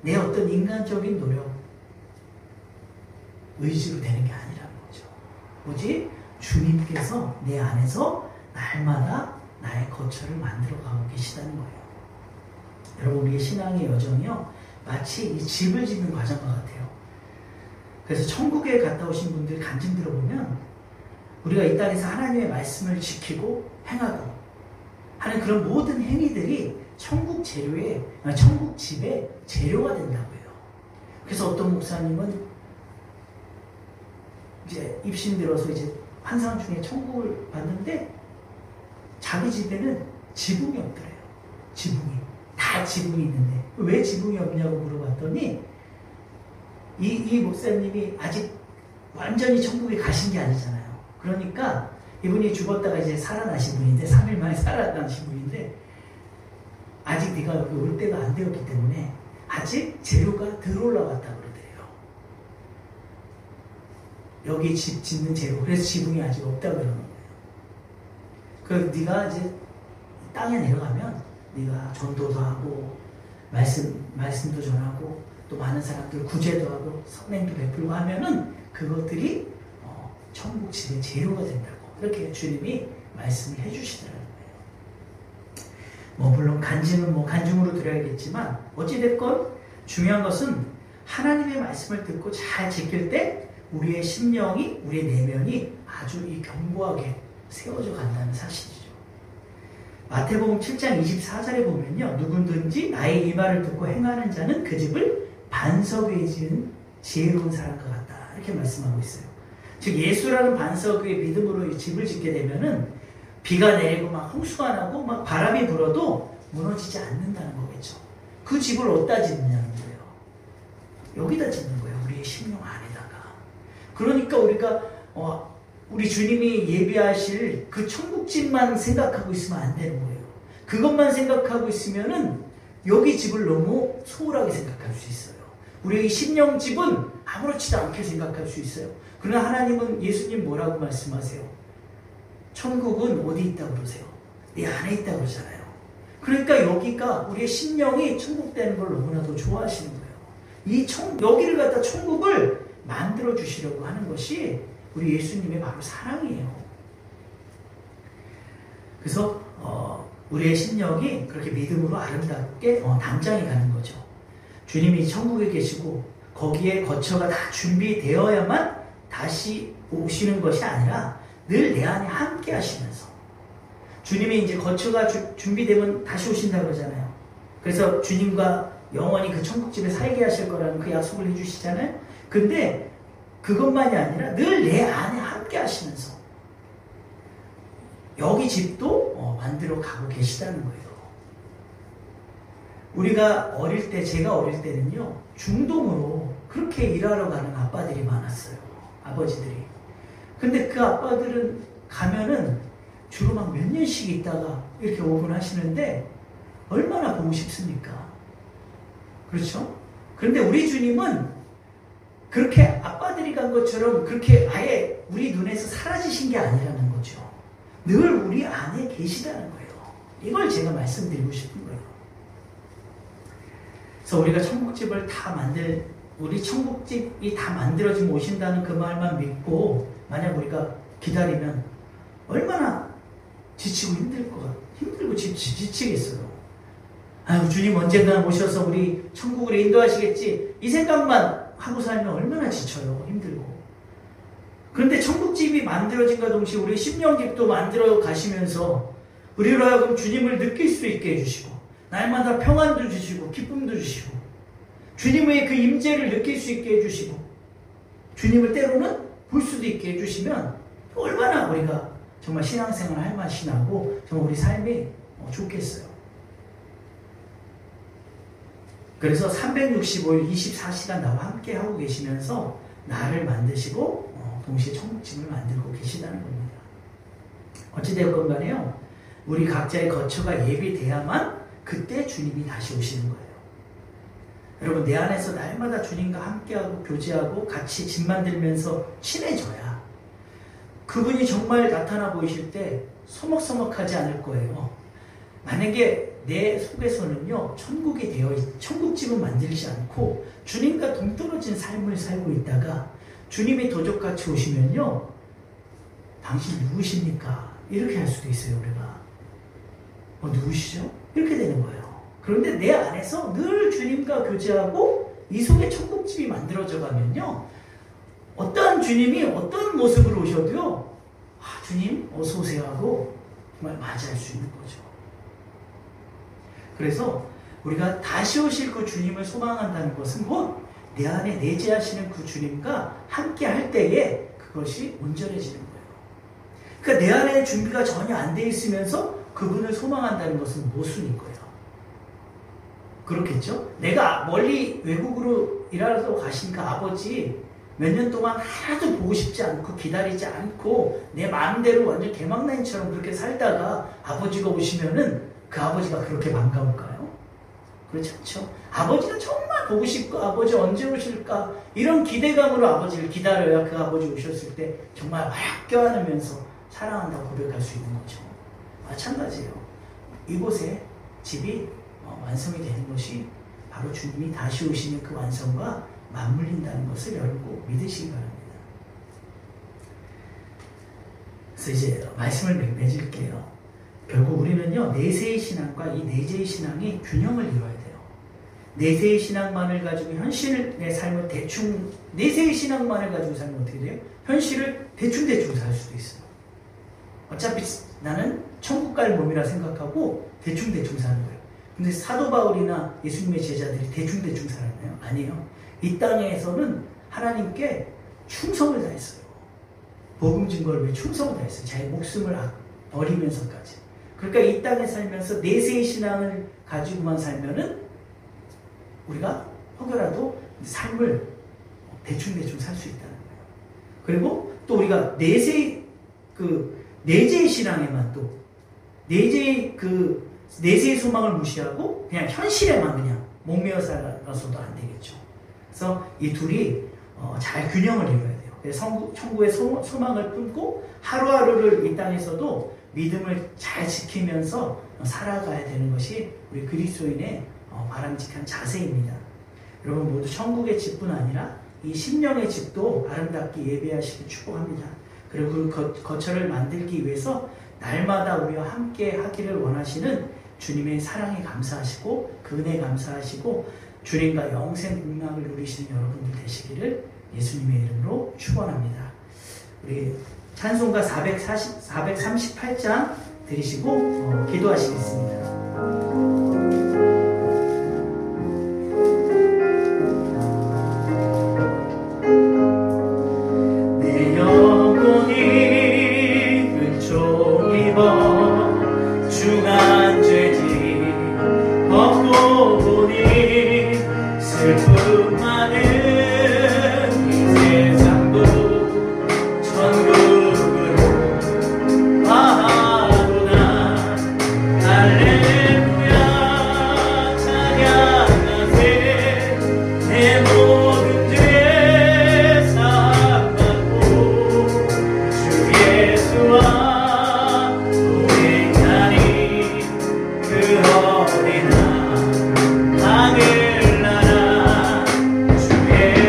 내 어떤 인간적인 노력, 의지로 되는 게 아니라는 거죠. 오직 주님께서 내 안에서 날마다 나의 거처를 만들어 가고 계시다는 거예요. 여러분, 우리의 신앙의 여정이요, 마치 이 집을 짓는 과정과 같아요. 그래서 천국에 갔다 오신 분들 간증 들어보면 우리가 이 땅에서 하나님의 말씀을 지키고 행하고 하는 그런 모든 행위들이 천국 집의 재료가 된다고 해요. 그래서 어떤 목사님은 이제 입신 들어서 이제 환상 중에 천국을 봤는데 자기 집에는 지붕이 없더래요. 다 지붕이 있는데 왜 지붕이 없냐고 물어봤더니 이 목사님이 아직 완전히 천국에 가신 게 아니잖아요. 그러니까 이분이 죽었다가 이제 살아나신 분인데, 3일 만에 살아나신 분인데, 아직 네가 여기 올 때가 안 되었기 때문에 아직 재료가 덜 올라왔다고 그러더래요. 여기 집 짓는 재료, 그래서 지붕이 아직 없다고 그러는 거예요. 그 네가 이제 땅에 내려가면 네가 전도도 하고 말씀도 전하고 또 많은 사람들 구제도 하고 선행도 베풀고 하면은 그것들이 천국 집의 재료가 된다고 이렇게 주님이 말씀을 해주시더라는 거예요. 물론 간증으로 드려야겠지만 어찌됐건 중요한 것은 하나님의 말씀을 듣고 잘 지킬 때 우리의 심령이, 우리의 내면이 아주 견고하게 세워져 간다는 사실이죠. 마태복음 7장 24절에 보면요, 누구든지 나의 이 말을 듣고 행하는 자는 그 집을 반석 위에 지은 지혜로운 사람과 같다, 이렇게 말씀하고 있어요. 즉 예수라는 반석 위에 믿음으로 이 집을 짓게 되면은 비가 내리고 막 홍수가 나고 막 바람이 불어도 무너지지 않는다는 거겠죠. 그 집을 어디다 짓느냐는 거예요. 여기다 짓는 거예요. 우리의 심령 안에다가. 그러니까 우리가 우리 주님이 예비하실 그 천국집만 생각하고 있으면 안 되는 거예요. 그것만 생각하고 있으면은 여기 집을 너무 소홀하게 생각할 수 있어요. 우리의 심령집은 아무렇지도 않게 생각할 수 있어요. 그러나 하나님은, 예수님 뭐라고 말씀하세요? 천국은 어디 있다고 그러세요? 내 안에 있다고 그러잖아요. 그러니까 여기가 우리의 심령이 천국 되는 걸 너무나도 좋아하시는 거예요. 여기를 갖다 천국을 만들어 주시려고 하는 것이 우리 예수님의 바로 사랑이에요. 그래서 우리의 심령이 그렇게 믿음으로 아름답게 단장해 가는 거죠. 주님이 천국에 계시고 거기에 거처가 다 준비되어야만 다시 오시는 것이 아니라 늘 내 안에 함께 하시면서, 주님이 이제 거처가 준비되면 다시 오신다고 그러잖아요. 그래서 주님과 영원히 그 천국집에 살게 하실 거라는 그 약속을 해주시잖아요. 근데 그것만이 아니라 늘 내 안에 함께 하시면서 여기 집도 만들어 가고 계시다는 거예요. 우리가 어릴 때, 제가 어릴 때는요, 중동으로 그렇게 일하러 가는 아빠들이 많았어요. 아버지들이. 근데 그 아빠들은 가면은 주로 막 몇 년씩 있다가 이렇게 오곤 하시는데 얼마나 보고 싶습니까? 그렇죠? 그런데 우리 주님은 그렇게 아빠들이 간 것처럼 그렇게 아예 우리 눈에서 사라지신 게 아니라는 거죠. 늘 우리 안에 계시다는 거예요. 이걸 제가 말씀드리고 싶은 거예요. 그래서 우리가 천국집을 우리 천국집이 다 만들어지면 오신다는 그 말만 믿고 만약 우리가 기다리면 얼마나 지치고 힘들고 지치겠어요. 아유, 주님 언젠가 모셔서 우리 천국으로 인도하시겠지. 이 생각만 하고 살면 얼마나 지쳐요. 힘들고. 그런데 천국집이 만들어진과 동시에 우리 심령집도 만들어 가시면서 우리로 하여금 주님을 느낄 수 있게 해주시고 날마다 평안도 주시고 기쁨도 주시고 주님의 그 임재를 느낄 수 있게 해주시고 주님을 때로는 볼 수도 있게 해주시면 얼마나 우리가 정말 신앙생활 할 맛이 나고 정말 우리 삶이 좋겠어요. 그래서 365일 24시간 나와 함께 하고 계시면서 나를 만드시고 동시에 천국집을 만들고 계시다는 겁니다. 어찌되었건 간에요. 우리 각자의 거처가 예비돼야만 그때 주님이 다시 오시는 거예요. 여러분, 내 안에서 날마다 주님과 함께하고 교제하고 같이 집 만들면서 친해져야 그분이 정말 나타나 보이실 때 서먹서먹하지 않을 거예요. 만약에 내 속에서는요, 천국집은 만들지 않고 주님과 동떨어진 삶을 살고 있다가 주님이 도적같이 오시면요, 당신 누구십니까? 이렇게 할 수도 있어요, 우리가. 누구시죠? 이렇게 되는 거예요. 그런데 내 안에서 늘 주님과 교제하고 이 속에 천국집이 만들어져 가면요, 어떠한 주님이 어떤 모습으로 오셔도요, 주님 어서 오세요 하고 정말 맞이할 수 있는 거죠. 그래서 우리가 다시 오실 그 주님을 소망한다는 것은 곧 내 안에 내재하시는 그 주님과 함께 할 때에 그것이 온전해지는 거예요. 그러니까 내 안에 준비가 전혀 안 돼 있으면서 그분을 소망한다는 것은 모순인 거예요. 그렇겠죠? 내가 멀리 외국으로 일하러 가시니까 아버지 몇 년 동안 하나도 보고 싶지 않고 기다리지 않고 내 마음대로 완전 개막라인처럼 그렇게 살다가 아버지가 오시면은 그 아버지가 그렇게 반가울까요? 그렇지 않죠? 아버지가 정말 보고 싶고 아버지 언제 오실까 이런 기대감으로 아버지를 기다려야 그 아버지 오셨을 때 정말 막 껴안으면서 사랑한다고 고백할 수 있는 거죠. 마찬가지예요. 이곳에 집이 완성이 되는 것이 바로 주님이 다시 오시는 그 완성과 맞물린다는 것을 여러분 믿으시기 바랍니다. 그래서 이제 말씀을 맺을게요. 결국 우리는요, 내세의 신앙과 이 내재의 신앙이 균형을 이루어야 돼요. 내세의 신앙만을 가지고 현실의 삶을 내세의 신앙만을 가지고 살면 어떻게 돼요? 현실을 대충 살 수도 있어요. 어차피 나는 천국 갈 몸이라 생각하고 대충 사는 거예요. 근데 사도 바울이나 예수님의 제자들이 대충 살았나요? 아니에요. 이 땅에서는 하나님께 충성을 다했어요. 복음 증거를 위해 충성을 다했어요. 자기 목숨을 버리면서까지. 그러니까 이 땅에 살면서 내세의 신앙을 가지고만 살면은 우리가 혹여라도 삶을 대충 살 수 있다는 거예요. 그리고 또 우리가 내세의 신앙에만 또 내세의 소망을 무시하고 그냥 현실에만 그냥 목매어 살아서도 안 되겠죠. 그래서 이 둘이 잘 균형을 이루어야 돼요. 그래서 천국의 소망을 품고 하루하루를 이 땅에서도 믿음을 잘 지키면서 살아가야 되는 것이 우리 그리스도인의 바람직한 자세입니다. 여러분 모두 천국의 집뿐 아니라 이 심령의 집도 아름답게 예배하시길 축복합니다. 그리고 그 거처를 만들기 위해서 날마다 우리와 함께 하기를 원하시는 주님의 사랑에 감사하시고 그 은혜에 감사하시고 주님과 영생 공락을 누리시는 여러분들 되시기를 예수님의 이름으로 축원합니다. 우리 찬송가 438장 들으시고 기도하시겠습니다. 내 영혼이 은총 입어 중한 죄지 벗고 보니 슬픔 많은 이 세상도 천국으로 가도다. 할렐루야 찬양하세. 내 모든 죄 사함받고 주 예수와 동행하니 그 어린 하늘나라 주의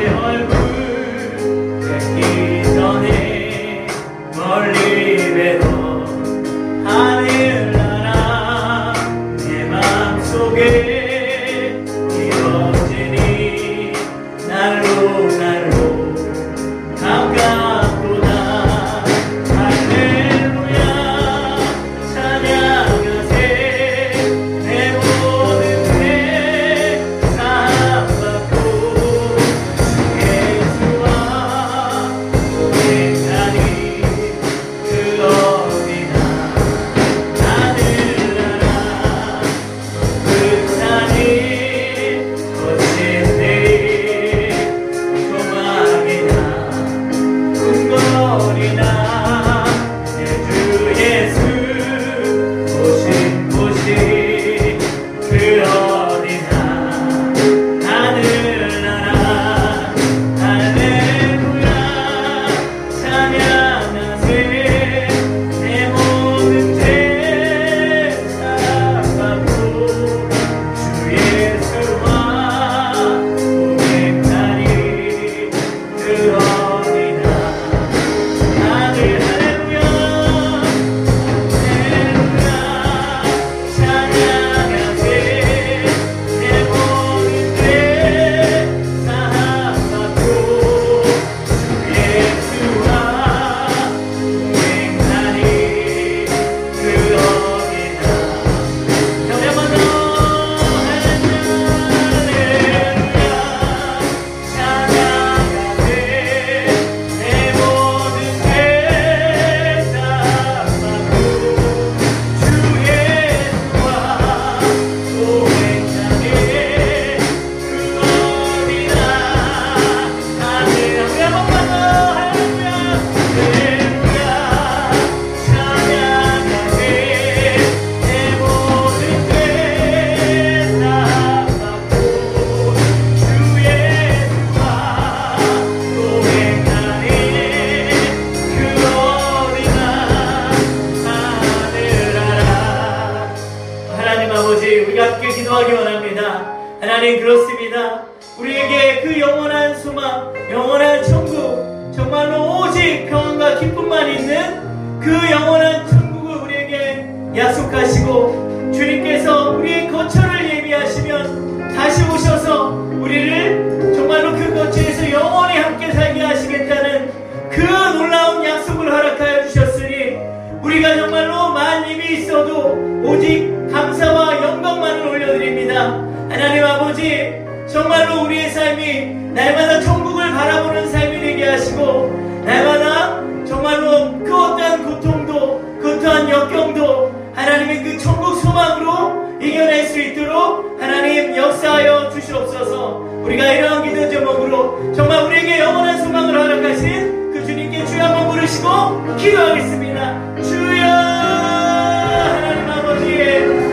그 영원한 소망, 영원한 천국, 정말로 오직 평안과 기쁨만 있는 그 영원한 천국을 우리에게 약속하시고, 주님께서 우리의 거처를 예비하시면 다시 오셔서 우리를 정말로 그 거처에서 영원히 함께 살게 하시겠다는 그 놀라운 약속을 허락하여 주셨으니, 우리가 정말로 만 입이 있어도 오직 감사와 영광만을 올려드립니다. 하나님 아버지, 정말로 우리의 삶이 날마다 천국을 바라보는 삶이 되게 하시고, 날마다 정말로 그 어떠한 고통도, 그 어떠한 역경도 하나님의 그 천국 소망으로 이겨낼 수 있도록 하나님 역사하여 주시옵소서. 우리가 이러한 기도 제목으로 정말 우리에게 영원한 소망을 허락하신 그 주님께 주여 한번 부르시고 기도하겠습니다. 주여, 하나님 아버지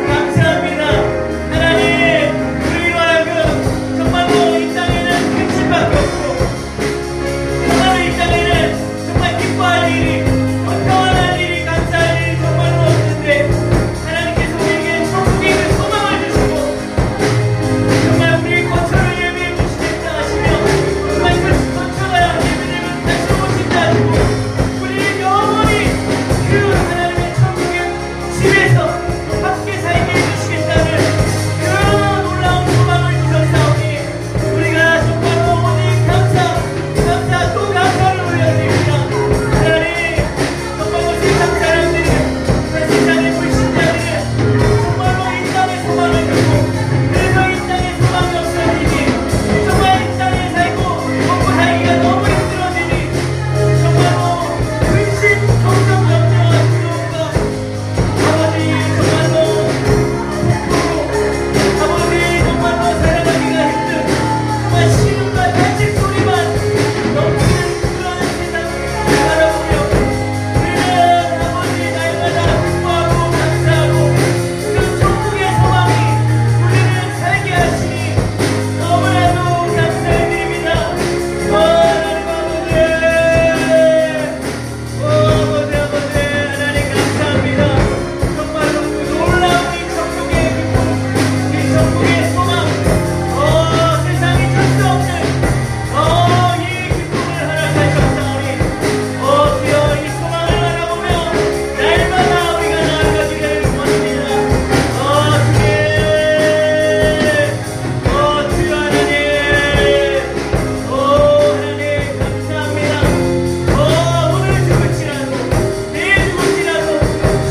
감사합니다. 하나님, 우리로 하여금 정말로 이 땅에는 근심밖에 없고, 정말로 이 땅에는 정말 기뻐할 일이, 평안할 일이, 감사할 일이 정말로 없는데, 하나님께서 우리에게 천국의 그 소망을 주시고 정말 우리 거처를 예비해 주시겠다 하시며, 정말 그 거처가 예비되면 다시 오신다 하시고, 우리를 영원히 그 하나님의 천국의 집에서 함께 살게 해주시겠다는 그 놀라운 소망을 주셨사오니, 우리가 정말로 오직 감사 또 감사를 올려드립니다. 하나님, 정말로 세상 사람들은, 세상의 불신자들은 정말로 이 땅의 소망을 두고, 그래서 이 땅의 소망이 없어지니, 정말 이 땅에 살고 먹고 살기가 너무 힘들어지니, 정말로 근심, 걱정, 염려와 두려움과 아버지 정말로 아버지 정말로 살아가기가 힘든, 정말 신음과 탄식 소리만 넘치는 그런 세상을 바라보며, 우리는 아버지 날마다 기뻐하고 감사하고 그 천국의 소망이 우리를 살게 하시니 너무나도 감사드립니다. 하나님 아버지, 아버지 하나님 감사합니다. 정말로 그 놀라운 이 천국의 기쁨, 이 천국의 소망, 세상이 줄 수 없는 이 기쁨을 허락하셨사오니, 주여 이 소망을 바라보며 날마다 우리가 나아가기를 원합니다. 주여 하나님, 하나님 감사합니다. 오늘 죽을지라도 내일 죽을지라도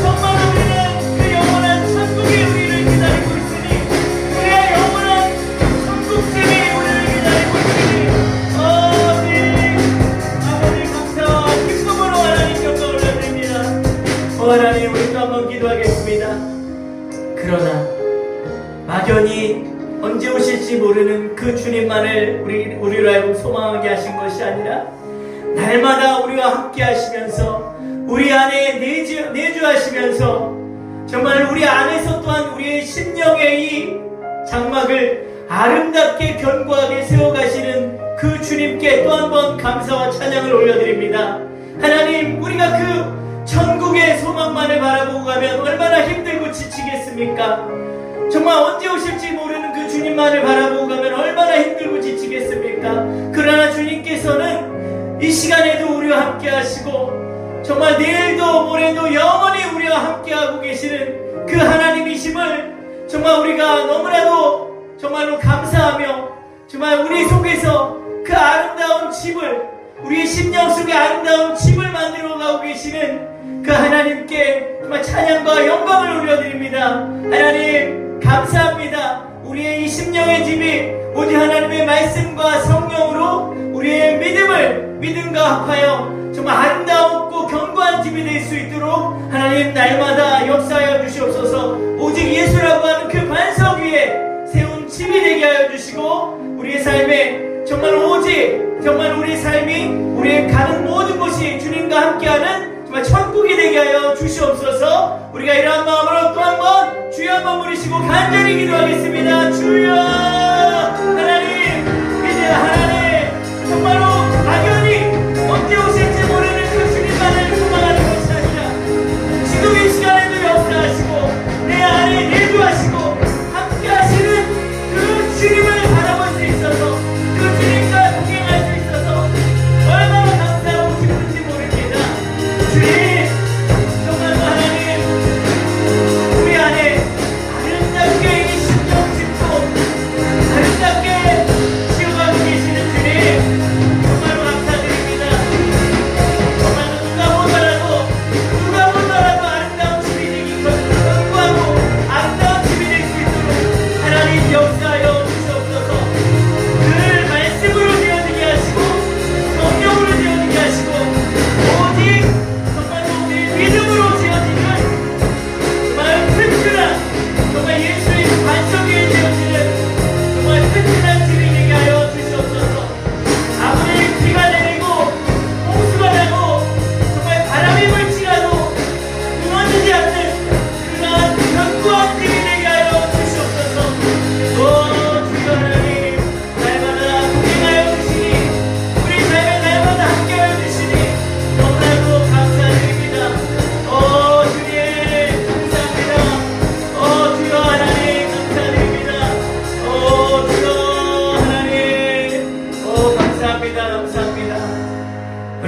정말 우리는 그 영원한 천국이 우리를 기다리고 있으니, 우리의 영원한 천국집이 우리를 기다리고 있으니, 아버지 감사와 기쁨으로 하나님 영광을 올려드립니다. 하나님, 우리 또 한번 기도하겠습니다. 그러나 막연히 언제 오실지 모르는 그 주님만을 우리로 하여금 소망하게 하신 것이 아니라, 날마다 우리와 함께 하시면서 우리 안에 내주하시면서 정말 우리 안에서 또한 우리의 심령의 이 장막을 아름답게 견고하게 세워가시는 그 주님께 또 한 번 감사와 찬양을 올려드립니다. 하나님, 우리가 그 천국의 소망만을 바라보고 가면 얼마나 힘들고 지치겠습니까? 정말 언제 오실지 모르는 그 주님만을 바라보고 가면 얼마나 힘들고 지치겠습니까? 그러나 주님께서는 이 시간에도 우리와 함께 하시고, 정말 내일도 모레도 영원히 우리와 함께하고 계시는 그 하나님이심을 정말 우리가 너무나도 정말로 감사하며, 정말 우리 속에서 그 아름다운 집을, 우리의 심령 속에 아름다운 집을 만들어가고 계시는 그 하나님께 정말 찬양과 영광을 올려드립니다. 하나님 감사합니다. 우리의 이 심령의 집이 오직 하나님의 말씀과 성령으로 우리의 믿음과 합하여 정말 아름다웠고 견고한 집이 될 수 있도록 하나님 날마다 역사하여 주시옵소서. 오직 예수라고 하는 그 반석 위에 세운 집이 되게 하여 주시고, 우리의 삶에 정말 오직 정말 우리의 삶이, 우리의 가는 모든 곳이 주님과 함께하는 정말 천국이 되게 하여 주시옵소서. 우리가 이러한 마음으로 또 한 번 주여 한번 부르시고 간절히 기도하겠습니다. 주여, 하나님, 이제 하나님 정말로 막연히 언제 오실지 모르는 그 주님만을 소망하는 것이 아니라, 지금 이 시간에도 역사하시고 내 안에 내주하시고 함께 하시는 그 주님을 바라볼 수 있어서, 그 주님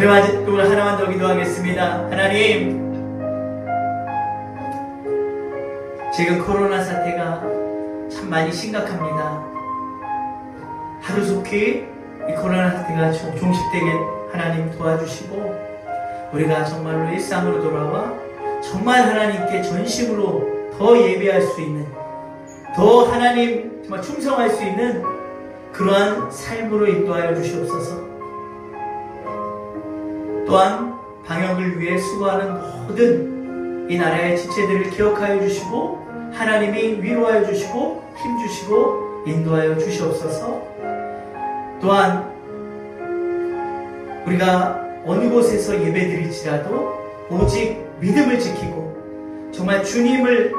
우리 하나만 더 기도하겠습니다. 하나님, 지금 코로나 사태가 참 많이 심각합니다. 하루속히 이 코로나 사태가 종식되게 하나님 도와주시고 우리가 정말로 일상으로 돌아와 정말 하나님께 전심으로 더 예배할 수 있는, 더 하나님 정말 충성할 수 있는 그러한 삶으로 인도하여 주시옵소서. 또한 방역을 위해 수고하는 모든 이 나라의 지체들을 기억하여 주시고 하나님이 위로하여 주시고 힘주시고 인도하여 주시옵소서. 또한 우리가 어느 곳에서 예배드릴지라도 오직 믿음을 지키고 정말 주님을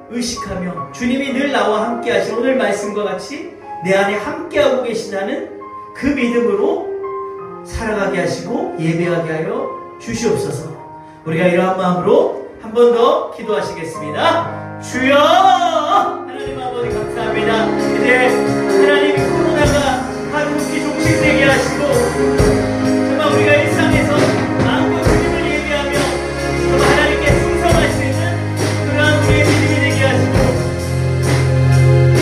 의식하며 주님이 늘 나와 함께 하신 오늘 말씀과 같이 내 안에 함께하고 계시다는 그 믿음으로 살아가게 하시고 예배하게 하여 주시옵소서. 우리가 이러한 마음으로 한 번 더 기도하시겠습니다. 주여! 하나님 아버지 감사합니다. 이제 하나님이 코로나가 하루속히 종식되게 하시고 정말 우리가 일상에서 마음껏 주님을 예배하며 정말 하나님께 충성할 수 있는 그러한 우리의 믿음이 되게 하시고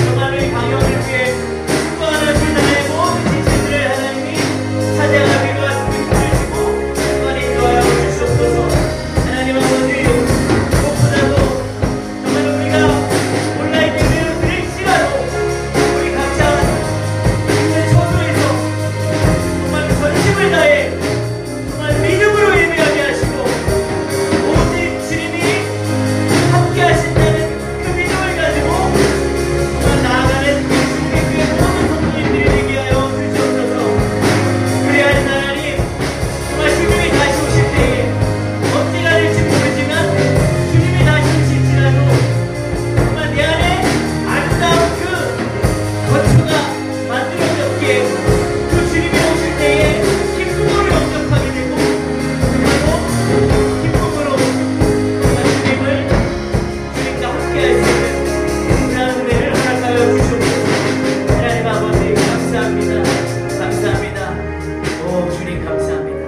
정말 이 방역을 위해 수고하는 그 나라의 모든 지체들을 하나님이 찾아가기로 하시고 힘주시고 정말 인도하여 주시옵소서. 하나님 아버지, 무엇보다도 정말 우리가 온라인 예배를 드릴지라도 우리 각자 있는 처소에서 정말 전심을 다해 정말 믿음으로 예배하게 하시고 오직 주님이 함께 하신다는 그 믿음을 가지고 정말 나아가는 우리 교회 모든 성도님들이 되게 하여 주시옵소서. 그래야 하나님 정말 주님이 다시 오실 때에 언제가 될지 모르지만 주님이 다시 오실지라도 정말 내 안에 아름다운 그 거처가 만들어졌기에 그 주님이 오실 때에 기쁨으로 영접하게 되고 그리고 기쁨으로 정말 주님과 함께할 수 있는 그러한 은혜를 허락하여 주시옵소서. 하나님 아버지 감사합니다. 감사합니다. 오 주님 감사합니다.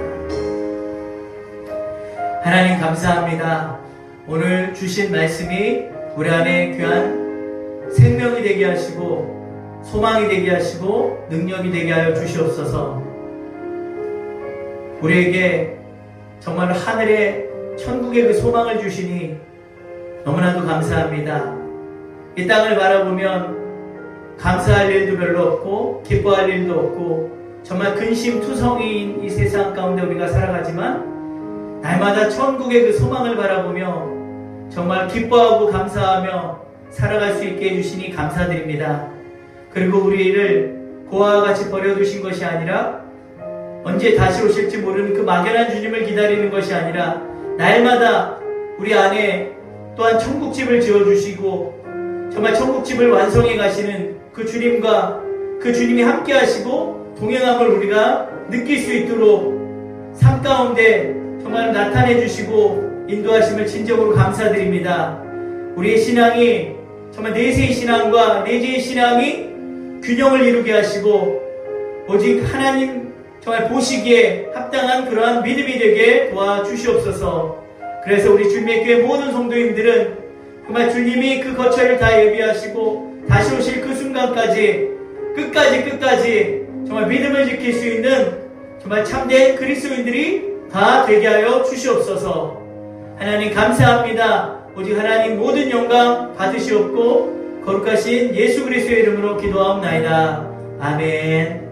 하나님 감사합니다. 오늘 주신 말씀이 우리 안에 귀한 생명이 되게 하시고 소망이 되게 하시고 능력이 되게 하여 주시옵소서. 우리에게 정말 하늘의 천국의 그 소망을 주시니 너무나도 감사합니다. 이 땅을 바라보면 감사할 일도 별로 없고 기뻐할 일도 없고 정말 근심투성이인 이 세상 가운데 우리가 살아가지만 날마다 천국의 그 소망을 바라보며 정말 기뻐하고 감사하며 살아갈 수 있게 해주시니 감사드립니다. 그리고 우리를 고아와 같이 버려두신 것이 아니라 언제 다시 오실지 모르는 그 막연한 주님을 기다리는 것이 아니라 날마다 우리 안에 또한 천국집을 지어주시고 정말 천국집을 완성해 가시는 그 주님과 그 주님이 함께 하시고 동행함을 우리가 느낄 수 있도록 삶 가운데 정말 나타내 주시고 인도하심을 진정으로 감사드립니다. 우리의 신앙이 정말 내세의 신앙과 내재의 신앙이 균형을 이루게 하시고 오직 하나님 정말 보시기에 합당한 그러한 믿음이 되게 도와주시옵소서. 그래서 우리 주님의 교회 모든 성도님들은 정말 주님이 그 거처를 다 예비하시고 다시 오실 그 순간까지 끝까지 정말 믿음을 지킬 수 있는 정말 참된 그리스도인들이 다 되게 하여 주시옵소서. 하나님 감사합니다. 오직 하나님 모든 영광 받으시옵고 거룩하신 예수 그리스도의 이름으로 기도하옵나이다. 아멘.